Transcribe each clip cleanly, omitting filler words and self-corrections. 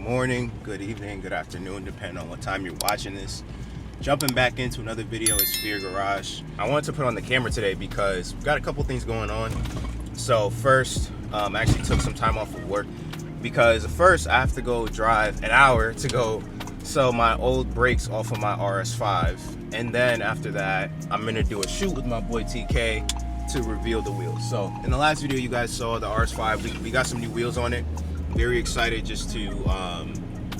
morning, good evening, good afternoon, depending on what time you're watching this. Jumping back into another video at Sphere Garage. I wanted to put on the camera today because we've got a couple things going on. So first, I actually took some time off of work because first I have to go drive an hour to go sell my old brakes off of my RS5. And then after that, I'm gonna do a shoot with my boy TK to reveal the wheels. So in the last video you guys saw the RS5, we got some new wheels on it. Very excited just to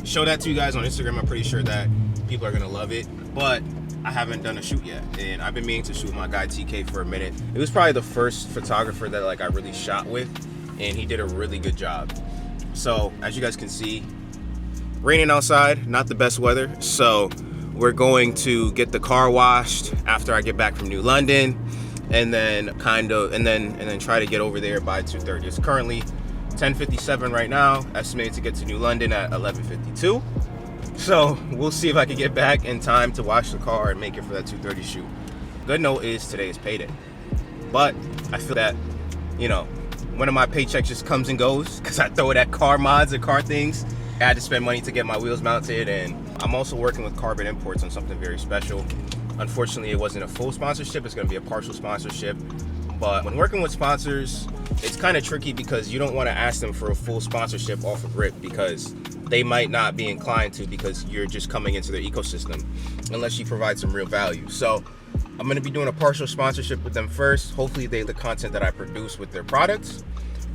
show that to you guys on Instagram. I'm pretty sure that people are gonna love it, but I haven't done a shoot yet, and I've been meaning to shoot my guy TK for a minute. It was probably the first photographer that I really shot with, and he did a really good job. So as you guys can see, raining outside, not the best weather. So we're going to get the car washed after I get back from New London, and then try to get over there by 2:30. It's currently 10:57 right now, estimated to get to New London at 11:52. So we'll see if I can get back in time to wash the car and make it for that 2:30 shoot. Good note is today is payday, but I feel that, you know, one of my paychecks just comes and goes because I throw it at car mods and car things. I had to spend money to get my wheels mounted, and I'm also working with Carbon Imports on something very special. Unfortunately, it wasn't a full sponsorship. It's going to be a partial sponsorship. But when working with sponsors, it's kind of tricky because you don't want to ask them for a full sponsorship off of rip because they might not be inclined to, because you're just coming into their ecosystem unless you provide some real value. So I'm going to be doing a partial sponsorship with them first. Hopefully they like the content that I produce with their products,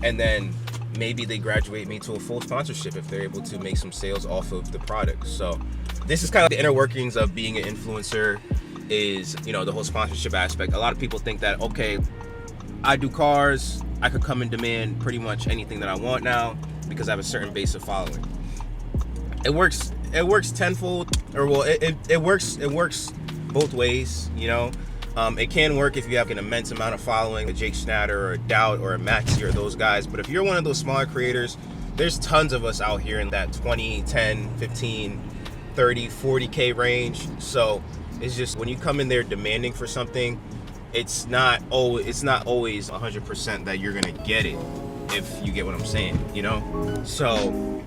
and then maybe they graduate me to a full sponsorship if they're able to make some sales off of the product. So this is kind of the inner workings of being an influencer, is, you know, the whole sponsorship aspect. A lot of people think that, okay, I do cars, I could come and demand pretty much anything that I want now because I have a certain base of following. It works tenfold, or well, it works both ways, you know. It can work if you have an immense amount of following, a Jake Schnatter or a Doubt or a Maxi or those guys. But if you're one of those smaller creators, there's tons of us out here in that 20, 10, 15, 30, 40K range. So it's just, when you come in there demanding for something, it's not always 100% that you're gonna get it, if you get what I'm saying, you know. So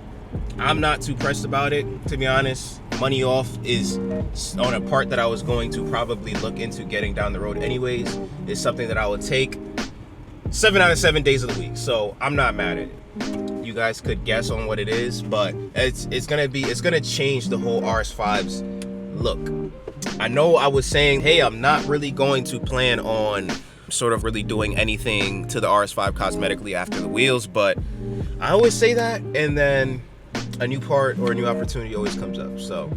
I'm not too pressed about it, to be honest. Money off is on a part that I was going to probably look into getting down the road anyways. Is something that I would take 7 out of 7 days of the week, so I'm not mad at it. You guys could guess on what it is, but it's gonna change the whole RS5's look. I know I was saying, hey, I'm not really going to plan on sort of really doing anything to the RS5 cosmetically after the wheels, but I always say that, and then a new part or a new opportunity always comes up. So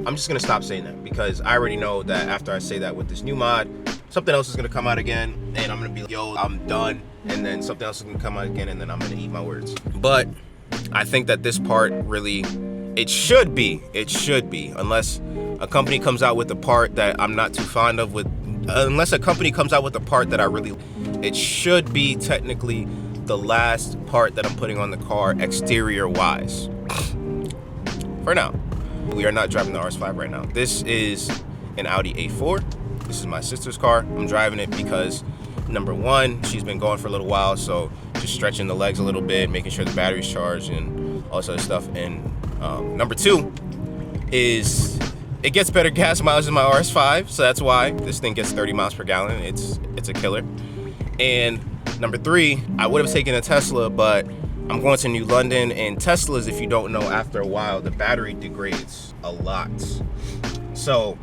I'm just gonna stop saying that, because I already know that after I say that with this new mod, something else is gonna come out again, and I'm gonna be like, yo, I'm done, and then something else is gonna come out again, and then I'm gonna eat my words. But I think that this part really, it should be, unless a company comes out with a part that I'm not too fond of, unless a company comes out with a part that it should be technically the last part that I'm putting on the car exterior wise. For now, we are not driving the RS5 right now. This is an Audi A4. This is my sister's car. I'm driving it because, number one, she's been going for a little while, so just stretching the legs a little bit, making sure the battery's charged and all this other stuff. And number two is it gets better gas mileage than my RS5, so that's why this thing gets 30 miles per gallon. It's a killer. And number three, I would have taken a Tesla, but I'm going to New London, and Teslas, if you don't know, after a while, the battery degrades a lot. So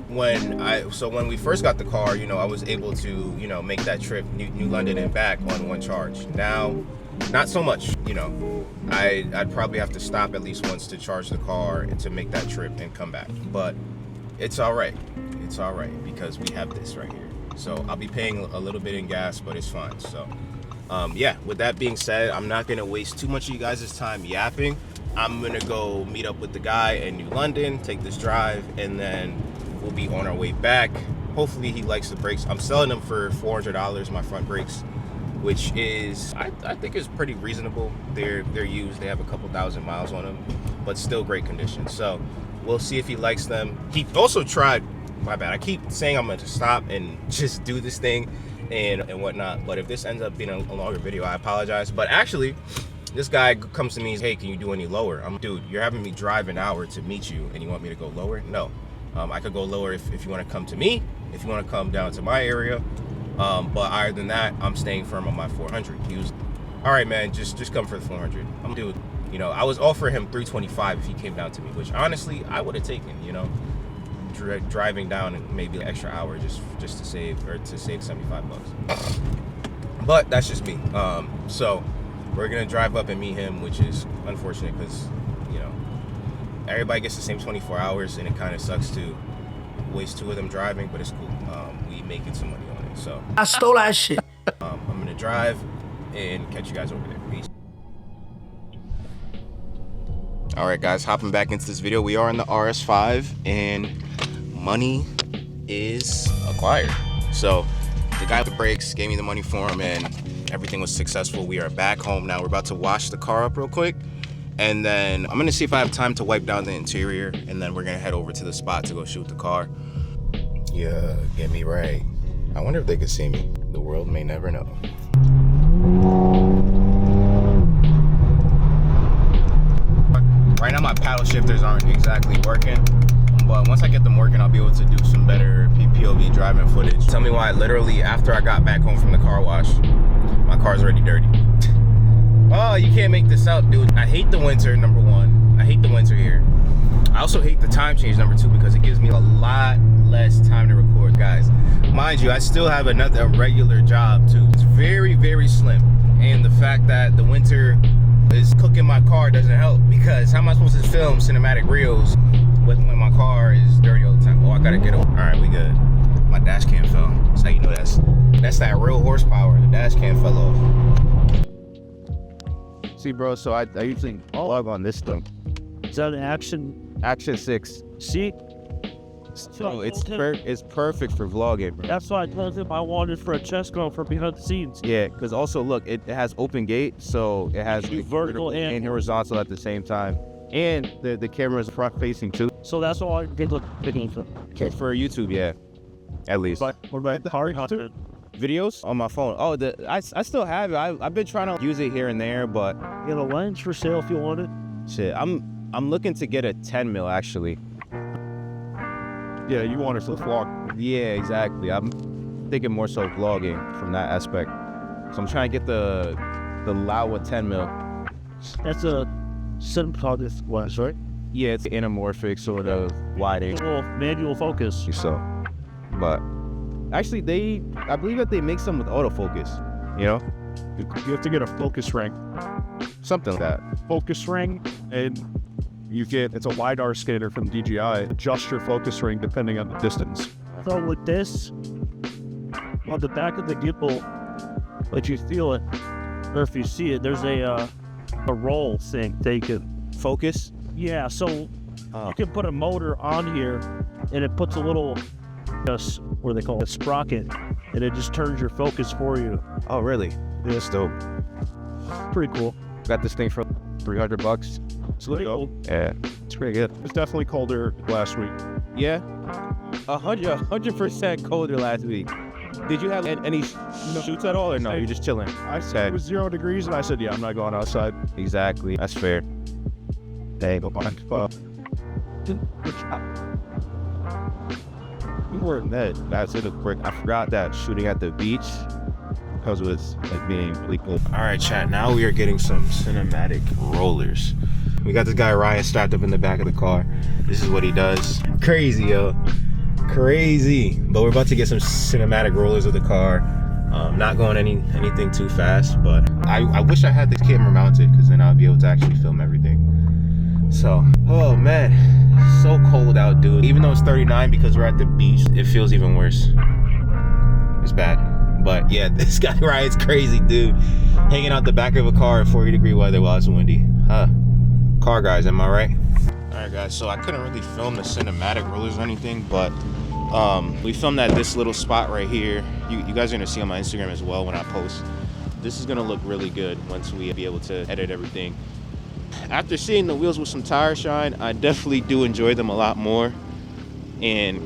when we first got the car, you know, I was able to, you know, make that trip New London and back on one charge. Now, not so much, you know. I'd probably have to stop at least once to charge the car and to make that trip and come back. But it's all right. It's all right because we have this right here. So I'll be paying a little bit in gas, but it's fine. So yeah, with that being said, I'm not gonna waste too much of you guys' time yapping. I'm gonna go meet up with the guy in New London, take this drive, and then we'll be on our way back. Hopefully he likes the brakes. I'm selling them for $400, my front brakes, which is, I think is pretty reasonable. They're used, they have a couple thousand miles on them, but still great condition. So we'll see if he likes them. He also tried, my bad, I keep saying I'm gonna stop and just do this thing and whatnot, but if this ends up being a longer video, I apologize. But actually, This guy comes to me, hey, can you do any lower? I'm, dude, you're having me drive an hour to meet you and you want me to go lower? No. I could go lower if you want to come to me, if you want to come down to my area. But other than that, I'm staying firm on my 400. He was, all right, man, just come for the 400. I'm, dude, you know, I was offering him 325 if he came down to me, which honestly, I would have taken, you know, driving down and maybe an extra hour just to save 75 bucks. But that's just me. So we're gonna drive up and meet him, which is unfortunate because, you know, everybody gets the same 24 hours and it kind of sucks to waste 2 of them driving, but it's cool. We making some money on it. So I stole that shit. I'm gonna drive and catch you guys over there. Peace. All right, guys, hopping back into this video. We are in the RS5 and money is acquired. So the guy with the brakes gave me the money for him and everything was successful. We are back home now. We're about to wash the car up real quick. And then I'm gonna see if I have time to wipe down the interior, and then we're gonna head over to the spot to go shoot the car. Yeah, get me right. I wonder if they could see me. The world may never know. Right now my paddle shifters aren't exactly working, but once I get them working, I'll be able to do some better POV driving footage. Tell me why literally after I got back home from the car wash, my car's already dirty. Oh, you can't make this up, dude. I hate the winter, number 1. I hate the winter here. I also hate the time change, number 2, because it gives me a lot less time to record, guys. Mind you, I still have a regular job too. It's very, very slim. And the fact that the winter is cooking my car doesn't help, because how am I supposed to film cinematic reels when my car is dirty all the time? Oh, I gotta get over. All right, we good. My dash cam fell. That's how you know that's that real horsepower. The dash cam fell off. See, bro, so I usually log on this thing. Is that an Action 6? See? So it's perfect for vlogging, bro. That's why I told him I wanted for a chest girl for behind the scenes. Yeah, because also look, it has open gate, so it has vertical and horizontal at the same time, and the camera is front facing too. So that's why I did look fitting for YouTube, yeah, at least. But what about the Harry Hunter videos on my phone? Oh, I still have it. I've been trying to use it here and there, but get a lens for sale if you want it. Shit, I'm looking to get a 10 mil actually. Yeah, you want it for vlog. Yeah, exactly. I'm thinking more so vlogging from that aspect. So I'm trying to get the Laowa 10 mil. That's a cinematograph lens, right? Yeah, it's anamorphic sort of wide angle. Manual focus. So, but actually I believe that they make some with autofocus, you know? You have to get a focus ring. Something like that. Focus ring, and it's a LiDAR scanner from DJI. Adjust your focus ring depending on the distance. So with this, on the back of the gimbal, let you feel it, or if you see it, there's a roll thing they can focus. Yeah, so you can put a motor on here, and it puts a little, what they call it, a sprocket, and it just turns your focus for you. Oh, really? Yeah, it's dope. Pretty cool. Got this thing for $300. It's pretty cool. Yeah, it's pretty good. It was definitely colder last week. Yeah, 100% colder last week. Did you have any shoots at all, or no? You're just chilling? I said it was 0 degrees, and I said, yeah, I'm not going outside. Exactly. That's fair. Dang, we weren't that. That's it. I forgot that shooting at the beach because it was like being really cool. All right, chat. Now we are getting some cinematic rollers. We got this guy Ryan strapped up in the back of the car. This is what he does. Crazy, yo. Crazy. But we're about to get some cinematic rollers of the car. Not going anything too fast, but I wish I had the camera mounted, because then I'll be able to actually film everything. So, oh man, so cold out, dude. Even though it's 39, because we're at the beach, it feels even worse. It's bad. But yeah, this guy Ryan's crazy, dude. Hanging out the back of a car at 40-degree weather while it's windy. Huh. Car guys, am I right? All right, guys, so I couldn't really film the cinematic rollers or anything, but we filmed at this little spot right here. You guys are gonna see on my Instagram as well when I post. This is gonna look really good once we be able to edit everything. After seeing the wheels with some tire shine, I definitely do enjoy them a lot more. And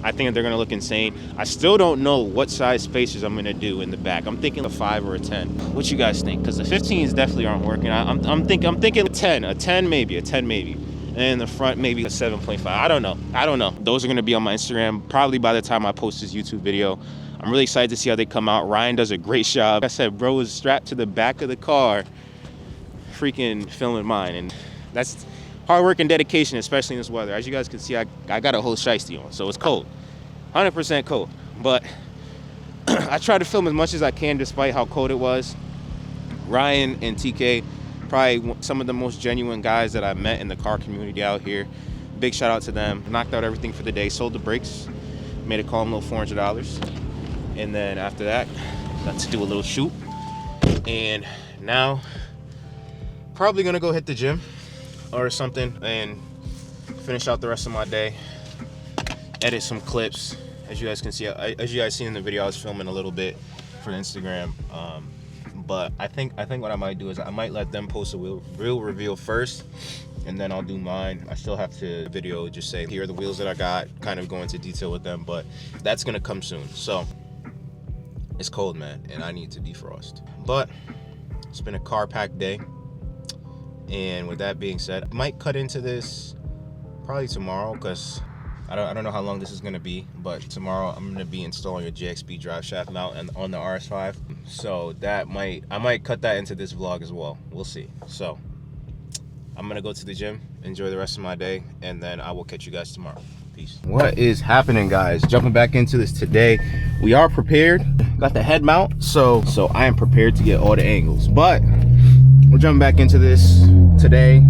I think they're gonna look insane. I still don't know what size spacers I'm gonna do in the back. I'm thinking a 5 or a 10. What you guys think? Because the 15s definitely aren't working. I'm thinking a 10 maybe. And in the front, maybe a 7.5. I don't know. Those are gonna be on my Instagram probably by the time I post this YouTube video. I'm really excited to see how they come out. Ryan does a great job. Like I said, bro is strapped to the back of the car, freaking filming mine. And that's hard work and dedication, especially in this weather. As you guys can see, I got a whole shiesty on, so it's cold. 100% cold. But I try to film as much as I can despite how cold it was. Ryan and TK, probably some of the most genuine guys that I met in the car community out here. Big shout out to them. Knocked out everything for the day, sold the brakes, made a calm little $400. And then after that, got to do a little shoot. And now, probably gonna go hit the gym or something and finish out the rest of my day. Edit some clips. As you guys can see, as you guys seen in the video, I was filming a little bit for Instagram. But I think what I might do is I might let them post a wheel reveal first, and then I'll do mine. I still have to video just say, here are the wheels that I got, kind of go into detail with them, but that's gonna come soon. So it's cold, man, and I need to defrost. But it's been a car packed day. And with that being said, I might cut into this probably tomorrow, because I don't know how long this is gonna be, but tomorrow I'm gonna be installing a JXB Driveshaft mount on the RS5. So I might cut that into this vlog as well. We'll see. So I'm gonna go to the gym, enjoy the rest of my day, and then I will catch you guys tomorrow. Peace. What is happening, guys? Jumping back into this today. We are prepared. Got the head mount, so I am prepared to get all the angles. But we're jumping back into this today.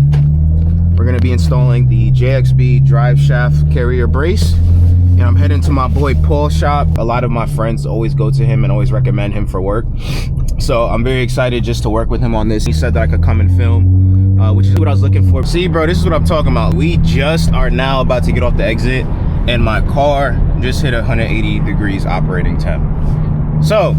We're gonna be installing the JXB Driveshaft Carrier brace. And I'm heading to my boy Paul's shop. A lot of my friends always go to him and always recommend him for work. So I'm very excited just to work with him on this. He said that I could come and film, which is what I was looking for. See, bro, this is what I'm talking about. We just are now about to get off the exit, and my car just hit 180 degrees operating temp. So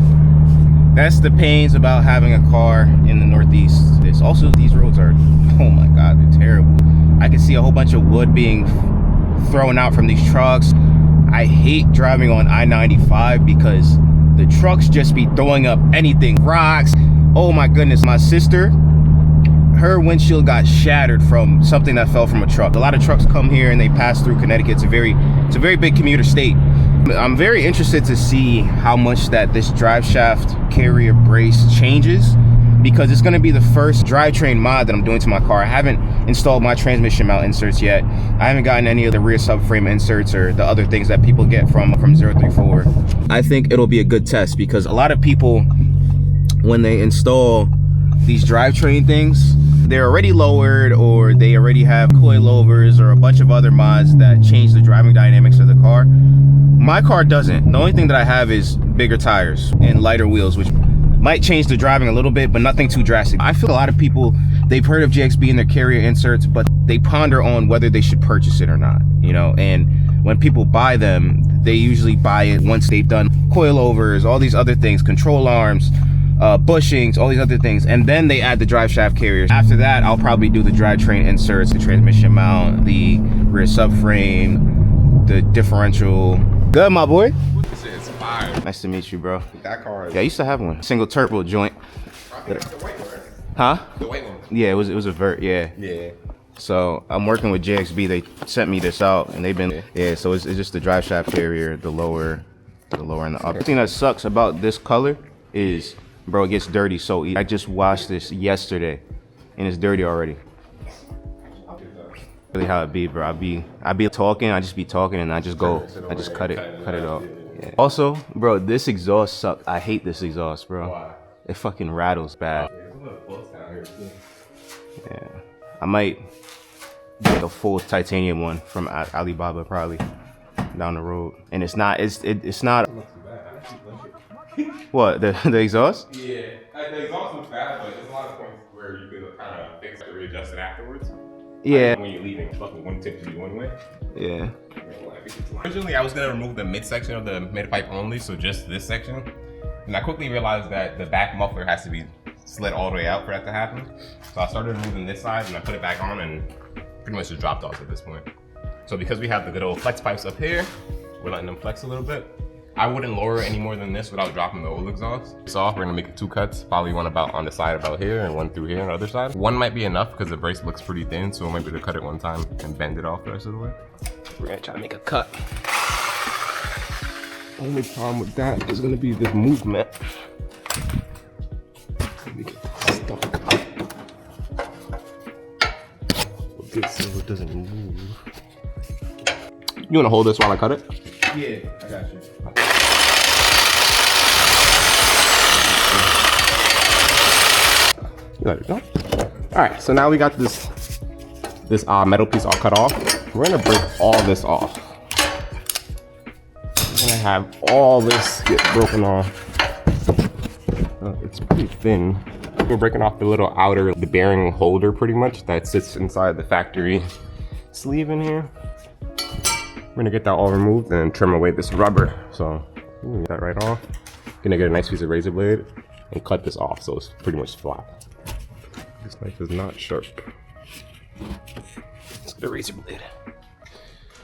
that's the pains about having a car in the Northeast. Also, these roads are, oh my God, they're terrible. I can see a whole bunch of wood being thrown out from these trucks. I hate driving on I-95 because the trucks just be throwing up anything, rocks. Oh my goodness, my sister, her windshield got shattered from something that fell from a truck. A lot of trucks come here and they pass through Connecticut. It's a very big commuter state. I'm very interested to see how much that this Driveshaft Carrier brace changes, because it's going to be the first drivetrain mod that I'm doing to my car. I haven't installed my transmission mount inserts yet. I haven't gotten any of the rear subframe inserts or the other things that people get from 034. I think it'll be a good test, because a lot of people, when they install these drivetrain things, they're already lowered, or they already have coilovers or a bunch of other mods that change the driving dynamics of the car. My car doesn't. The only thing that I have is bigger tires and lighter wheels, which might change the driving a little bit, but nothing too drastic. I feel a lot of people, they've heard of JXB and their Carrier inserts, but they ponder on whether they should purchase it or not, you know. And when people buy them, they usually buy it once they've done coilovers, all these other things, control arms, bushings, all these other things, and then they add the Driveshaft Carriers. After that, I'll probably do the drivetrain inserts, the transmission mount, the rear subframe, the differential. Good, my boy. It's fire. Nice to meet you, bro. That car is... Yeah, I used to have one. Single turbo joint. The white one. Huh? The white one. Yeah, it was a vert, yeah. Yeah. So I'm working with JXB. They sent me this out, and they've been, yeah, so it's just the Driveshaft Carrier, the lower and the upper. The thing that sucks about this color is, bro, it gets dirty so easy. I just washed this yesterday, and it's dirty already. Really how it be, bro. I be talking, I just be talking, and I just cut it off. Yeah. Also, bro, this exhaust sucks. I hate this exhaust, bro. Why? It fucking rattles bad. Yeah, I might get a full titanium one from Alibaba probably down the road. And it's not. What, the exhaust? Yeah, the exhaust looks bad, but there's a lot of points where you can kind of fix it, readjust it afterwards. Yeah. When you're leaving, fucking one tip to be one way. Yeah. Originally, I was gonna remove the mid section of the mid pipe only, so just this section. And I quickly realized that the back muffler has to be slid all the way out for that to happen. So I started removing this side, and I put it back on, and pretty much just dropped off at this point. So because we have the good old flex pipes up here, we're letting them flex a little bit. I wouldn't lower it any more than this without dropping the old exhaust. So we're gonna make it 2 cuts, probably one about on the side about here and one through here on the other side. One might be enough because the brace looks pretty thin, so we might be able to cut it one time and bend it off the rest of the way. We're gonna try to make a cut. Only problem with that is gonna be this movement. Make it stuck. Good so it doesn't move. You wanna hold this while I cut it? Yeah, I got you. There we go. All right, so now we got this metal piece all cut off. We're gonna break all this off. We're gonna have all this get broken off. It's pretty thin. We're breaking off the little outer, the bearing holder pretty much that sits inside the factory sleeve in here. We're gonna get that all removed and trim away this rubber. So get that right off. Gonna get a nice piece of razor blade and cut this off so it's pretty much flat. This knife is not sharp. Let's get a razor blade.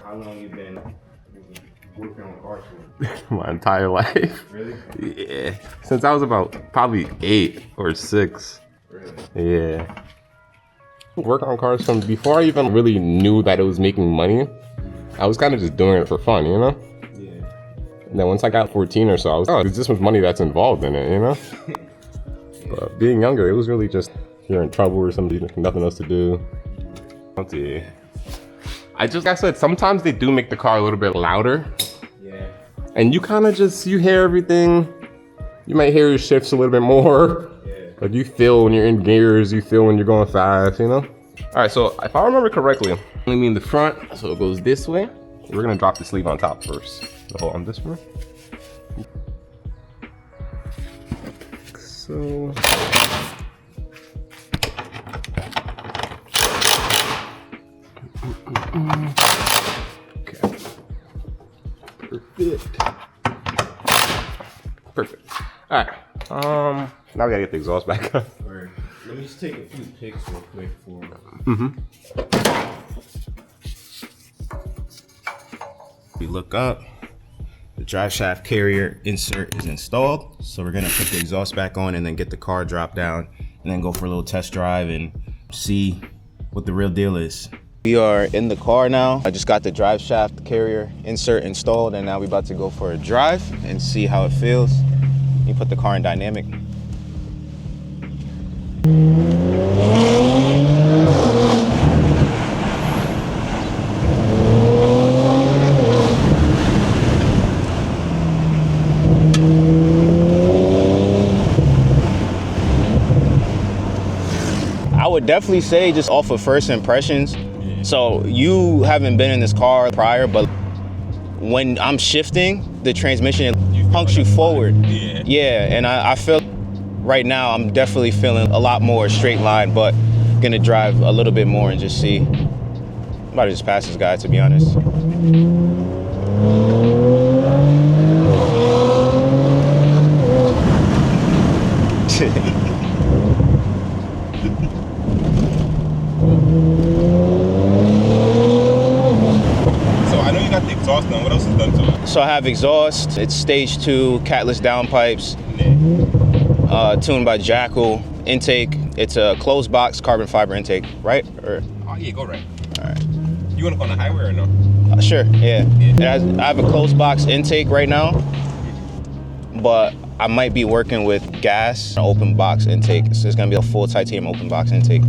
How long you been working on cars for? My entire life. Really? Yeah. Since I was about probably 8 or 6. Really? Yeah. Work on cars from before I even really knew that it was making money. I was kind of just doing it for fun, you know? Yeah. And then once I got 14 or so, I was, oh, there's this much money that's involved in it, you know? But being younger, it was really just you're in trouble or something, nothing else to do. I said, sometimes they do make the car a little bit louder. Yeah. And you kind of just, you hear everything. You might hear your shifts a little bit more. Yeah. Like you feel when you're in gears, you feel when you're going fast, you know? All right, so if I remember correctly, I mean the front, so it goes this way. We're gonna drop the sleeve on top first. So hold on this one. So. Okay. Perfect. All right. Now we gotta get the exhaust back up. Word. Let me just take a few pics real quick for. We look up. The Driveshaft Carrier insert is installed, so we're gonna put the exhaust back on and then get the car dropped down and then go for a little test drive and see what the real deal is. We are in the car now. I just got the Driveshaft Carrier insert installed and now we're about to go for a drive and see how it feels. You put the car in dynamic. I would definitely say just off of first impressions. So you haven't been in this car prior, but when I'm shifting, the transmission punks you forward. Yeah, and I feel right now I'm definitely feeling a lot more straight line, but gonna drive a little bit more and just see. I'm about to just pass this guy, to be honest. What else is done to it? So I have exhaust. It's stage 2, catless downpipes, tuned by Jackal. Intake, it's a closed box carbon fiber intake, right? Or, oh yeah, go right. all right. You want to go on the highway or no? Sure, yeah. I have a closed box intake right now, but I might be working with gas, an open box intake. So it's gonna be a full titanium open box intake.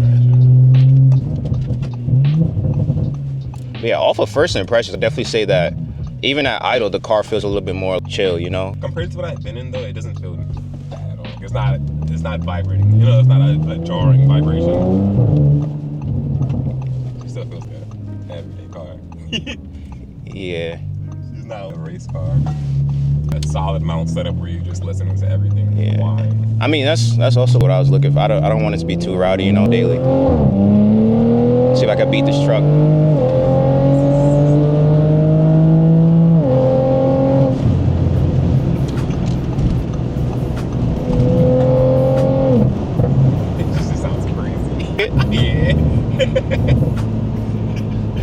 But yeah, off of first impressions, I definitely say that even at idle, the car feels a little bit more chill, you know? Compared to what I've been in though, it doesn't feel bad at all. It's not vibrating. You know, it's not a jarring vibration. It still feels good. Everyday car. Yeah. It's not a race car. A solid mount setup where you're just listening to everything. Yeah. Wine. I mean, that's also what I was looking for. I don't want it to be too rowdy, you know, daily. See if I can beat this truck.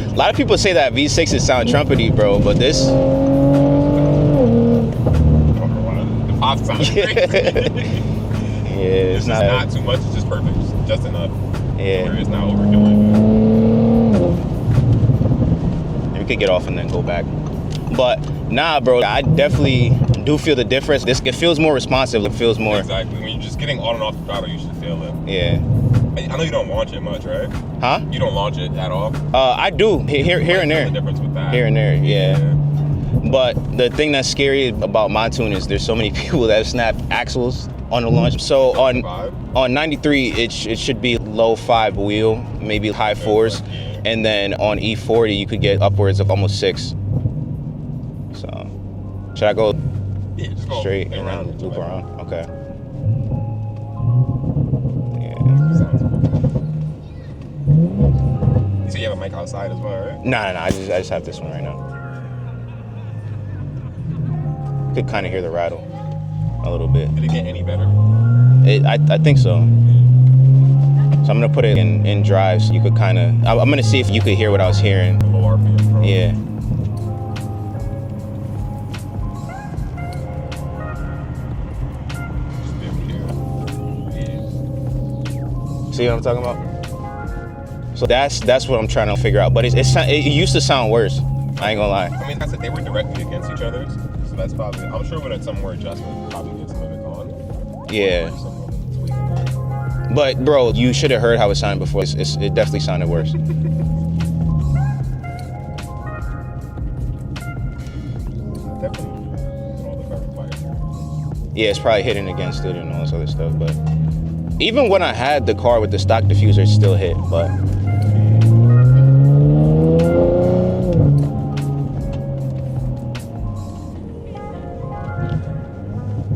A lot of people say that V6s sound trumpety, bro, but this pop sounds crazy. Yeah, It's just not too much. It's just perfect. Just enough. Yeah. Where it's not overdoing We could get off and then go back. But nah, bro, I definitely do feel the difference. It feels more responsive. It feels more. Exactly. When you're just getting on and off the throttle, you should feel it. Yeah. I know you don't launch it much, right? Huh? You don't launch it at all. I do here and there. The difference with that. Here and there, yeah. But the thing that's scary about my tune is there's so many people that have snapped axles on the launch. So on 93, it should be low 5 wheel, maybe high 4s. Yeah. And then on E40, you could get upwards of almost 6. So, should I go Just go straight and then loop around? Okay. Yeah. You say you have a mic outside as well, right? Nah, I just have this one right now. Could kind of hear the rattle a little bit. Did it get any better? I think so. So I'm gonna put it in drive so you could kind of. I'm gonna see if you could hear what I was hearing. Low RPM. Probably. Yeah. Just be able to hear. Yeah. See what I'm talking about? So that's what I'm trying to figure out. But it used to sound worse. I ain't gonna lie. I mean, they were directly against each other, so that's probably. I'm sure with some more adjustment, probably get some of it gone. Yeah. But bro, you should have heard how it sounded before. It definitely sounded worse. Definitely. All the carbon fiber. Yeah, it's probably hitting against it and all this other stuff. But even when I had the car with the stock diffuser, it still hit. But So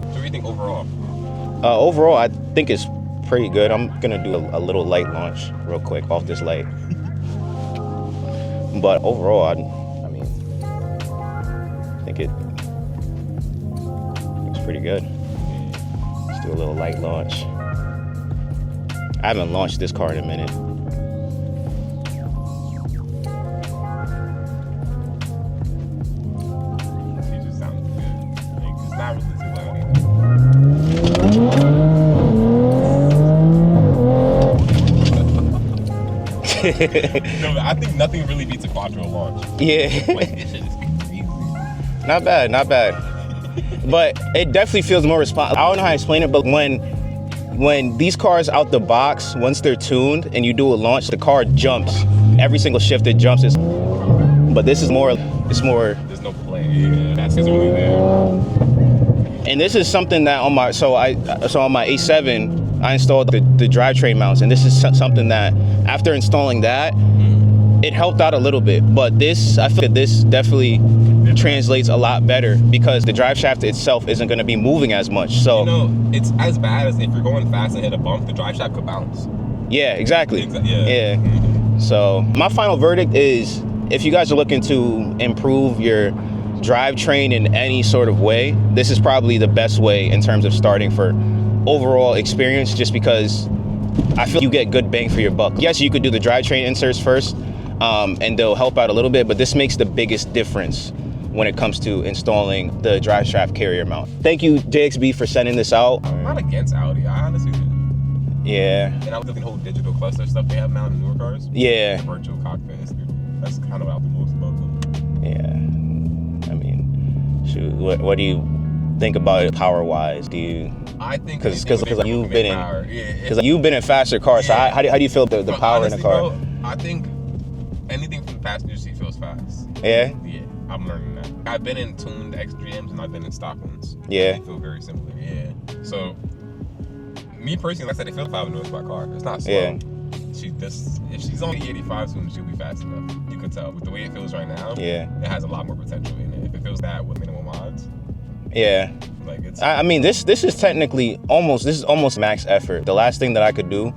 what do you think overall? overall, I think it's pretty good. I'm gonna do a little light launch real quick off this light. But overall, I mean, I think it's pretty good. Let's do a little light launch. I haven't launched this car in a minute. It just sounds good. Like, it's not really too loud either. No, I think nothing really beats a quattro launch. Yeah. Like, this shit is crazy. Not bad, not bad. But it definitely feels more responsive. I don't know how to explain it, but when these cars out the box, once they're tuned and you do a launch, the car jumps. Every single shift it jumps. But this is more, it's more. There's no play. Yeah, that's just really there. And this is something that on my, so on my A7, I installed the drivetrain mounts, and this is something that after installing that, it helped out a little bit. But this, I feel that this definitely translates a lot better because the drive shaft itself isn't going to be moving as much. So You know, it's as bad as if you're going fast and hit a bump, the drive shaft could bounce. yeah, exactly. Yeah. So my final verdict is, if you guys are looking to improve your drivetrain in any sort of way, this is probably the best way in terms of starting for overall experience, just because I feel you get good bang for your buck. Yes, you could do the drivetrain inserts first, and they'll help out a little bit, but this makes the biggest difference when it comes to installing the Driveshaft Carrier mount. Thank you, JXB, for sending this out. I'm not against Audi. I honestly do. Yeah. And I was looking at the whole digital cluster stuff they have now in newer cars. Yeah. The virtual cockpit. That's kind of what I like the most about them. Yeah. I mean, shoot, what do you think about it power-wise? Do you? I think Because you've been in faster cars. Yeah. So how do you feel the But power honestly, in the car? Bro, I think anything from the passenger seat feels fast. Yeah. Yeah, I'm learning that. I've been in tuned X3Ms and I've been in stock ones. Yeah. They feel very similar. Yeah. So, me personally, like I said, they feel 5 noise by car. It's not slow. Yeah. If she's only 85 soon, she'll be fast enough. You could tell with the way it feels right now. Yeah. It has a lot more potential in it. If it feels that with minimal mods, Yeah. like it's. I mean, this is technically almost max effort. The last thing that I could do,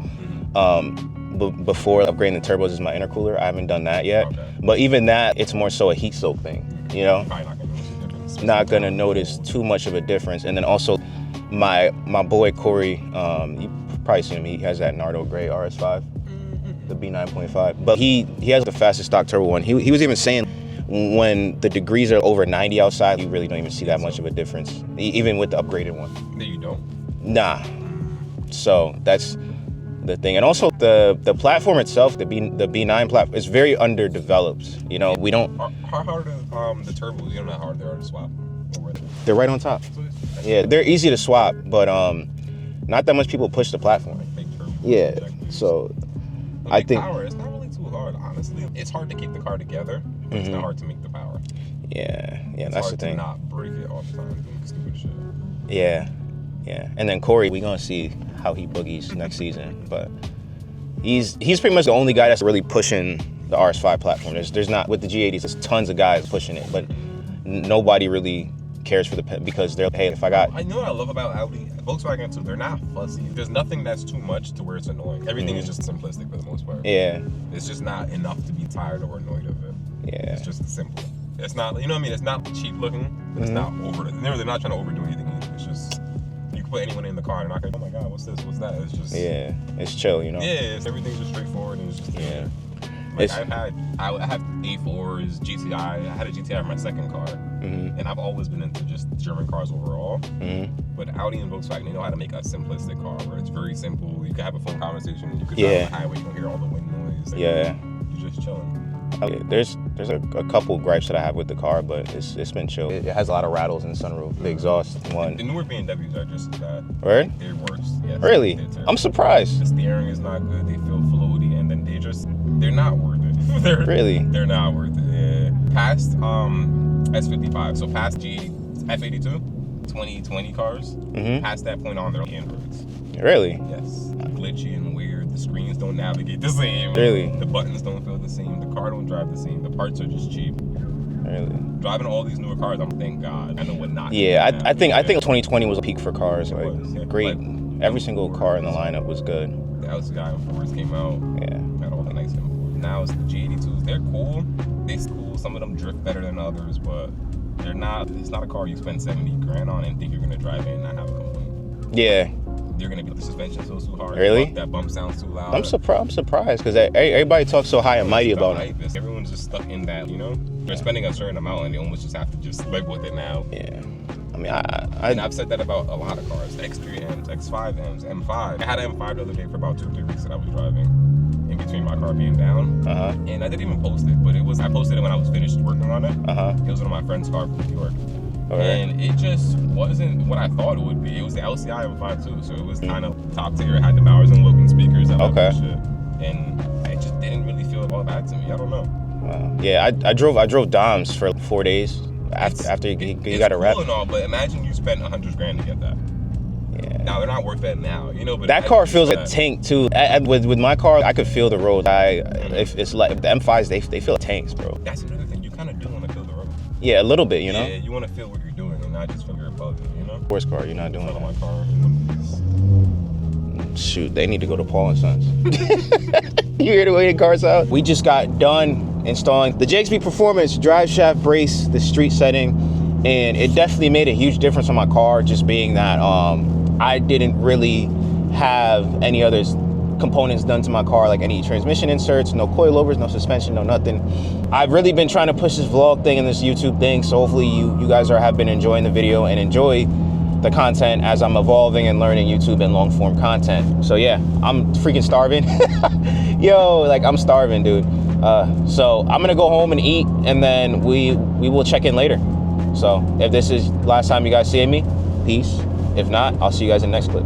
before upgrading the turbos is my intercooler. I haven't done that yet. Okay. But even that, it's more so a heat soak thing. You know, Probably not gonna notice a difference. not gonna notice too much of a difference. And then also, my boy Corey, you probably seen him. He has that Nardo Gray RS5, the B9.5. But he has the fastest stock turbo one. He was even saying when the degrees are over 90 outside, you really don't even see that much of a difference, even with the upgraded one. No, you don't. Nah. So that's the thing. And also the platform itself, the B9 platform, is very underdeveloped. You know, we don't. How hard are the turbos? You don't know how hard they are to swap. They're right on top. Yeah, they're easy to swap, but not that much people push the platform. Yeah. So I think power, it's not really too hard, honestly. It's hard to keep the car together, but it's not hard to make the power. Yeah, It's that's hard the thing. To not break it all the time doing stupid shit. Yeah. And then Corey, we gonna see how he boogies next season, but he's pretty much the only guy that's really pushing the RS5 platform. There's not, with the G80s, there's tons of guys pushing it, but nobody really cares for because they're, hey, if I got. I know what I love about Audi, Volkswagen too, they're not fussy. There's nothing that's too much to where it's annoying. Everything is just simplistic for the most part. Yeah. It's just not enough to be tired or annoyed of it. Yeah. It's just simple. It's not, you know what I mean? It's not cheap looking, but it's not over. They're not trying to overdo anything either. It's just, you can put anyone in the car and they're not gonna, oh my God, what's this, what's that? It's just. Yeah, it's chill, you know? Yeah, everything's just straightforward and it's just. Yeah. Like I have A4s, GTI. I had a GTI for my second car, and I've always been into just German cars overall. But Audi and Volkswagen, they know how to make a simplistic car where it's very simple. You can have a phone conversation. You can drive on the highway. You don't hear all the wind noise. Like, you're just chilling. There's a couple gripes that I have with the car, but it's been chill. It has a lot of rattles in the sunroof. The exhaust one. The newer BMWs are just bad. Right? They're worse. Yes, Really? I'm surprised. The steering is not good. They feel floaty, and then they're not worth it. They're not worth it. Yeah. Past S55, so past F82, 2020 cars, past that point on, they're Androids. Really? Yes. Glitchy and weird. The screens don't navigate the same. Really? The buttons don't feel the same. The car don't drive the same. The parts are just cheap. Really? Driving all these newer cars, thank God. I know what not. Yeah, I think 2020 was a peak for cars. It was, yeah. Great. Every single car in the lineup was good. The LCI Fords came out. Yeah. Had all the nice imports. Now it's the G82s. They're cool. They're cool. Some of them drift better than others, but they're not. It's not a car you spend 70 grand on and think you're gonna drive it and not have a complaint. Yeah. You're gonna be the suspension feels too hard. Really? That bump sounds too loud. I'm surprised because everybody talks so high and mighty about it. Everyone's just stuck in that, you know. They're spending a certain amount and they almost just have to just live with it now. Yeah. I mean, and I've said that about a lot of cars. X3Ms, X5Ms, M5. I had an M5 the other day for about 2-3 weeks that I was driving in between my car being down. And I didn't even post it, but I posted it when I was finished working on it. It was one of my friend's cars from New York. And it just wasn't what I thought it would be. It was the LCI M5 too, so it was kind of top tier. It had the Bowers and Wilkins speakers. I love that shit. And it just didn't really feel all bad to me. I don't know. Wow. Yeah, I drove Dom's for 4 days after he got a wrap. Cool and all, but imagine you spent 100 grand to get that. Yeah. Now they're not worth that now, you know. But that car feels like a tank too. With my car, I could feel the road. If it's like the M5s, they feel like tanks, bro. That's another thing. You kind of do want to feel the road. Yeah, a little bit, you know. Yeah, you want to feel what you're doing and not just feel you're above it, you know. Sports car, you're not doing that. My car. Shoot, they need to go to Paul and Sons. You hear the way the car's out? We just got done installing the JXB Performance Driveshaft brace, the street setting, and it definitely made a huge difference on my car, just being that I didn't really have any other components done to my car, like any transmission inserts, no coilovers, no suspension, no nothing. I've really been trying to push this vlog thing and this YouTube thing, so hopefully you guys have been enjoying the video and enjoy the content as I'm evolving and learning YouTube and long form content. So yeah, I'm freaking starving. Yo, like I'm starving, dude. So I'm gonna go home and eat, and then we will check in later. So if this is last time you guys see me, peace. If not, I'll see you guys in the next clip.